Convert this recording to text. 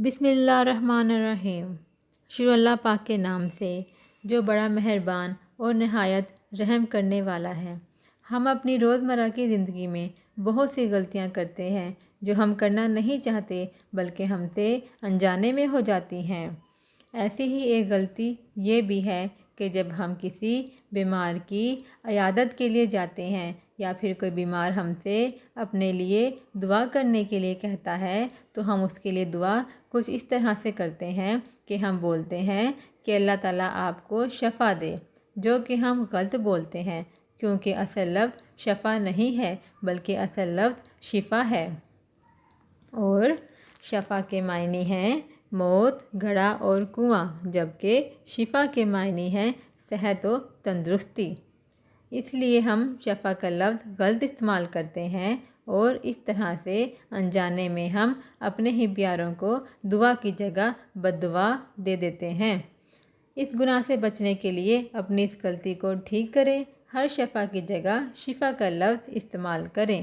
بسم اللہ الرحمن الرحیم۔ شروع اللہ پاک کے نام سے جو بڑا مہربان اور نہایت رحم کرنے والا ہے۔ ہم اپنی روزمرہ کی زندگی میں بہت سی غلطیاں کرتے ہیں جو ہم کرنا نہیں چاہتے بلکہ ہم سے انجانے میں ہو جاتی ہیں۔ ایسی ہی ایک غلطی یہ بھی ہے کہ جب ہم کسی بیمار کی عیادت کے لیے جاتے ہیں یا پھر کوئی بیمار ہم سے اپنے لیے دعا کرنے کے لیے کہتا ہے تو ہم اس کے لیے دعا کچھ اس طرح سے کرتے ہیں کہ ہم بولتے ہیں کہ اللہ تعالیٰ آپ کو شفا دے، جو کہ ہم غلط بولتے ہیں کیونکہ اصل لفظ شفا نہیں ہے بلکہ اصل لفظ شفا ہے، اور شفا کے معنی ہیں موت، گھڑا اور کنواں، جبکہ شفا کے معنی ہیں صحت و تندرستی۔ اس لیے ہم شفا کا لفظ غلط استعمال کرتے ہیں اور اس طرح سے انجانے میں ہم اپنے ہی پیاروں کو دعا کی جگہ بد دعا دے دیتے ہیں۔ اس گناہ سے بچنے کے لیے اپنی اس غلطی کو ٹھیک کریں، ہر شفا کی جگہ شفا کا لفظ استعمال کریں۔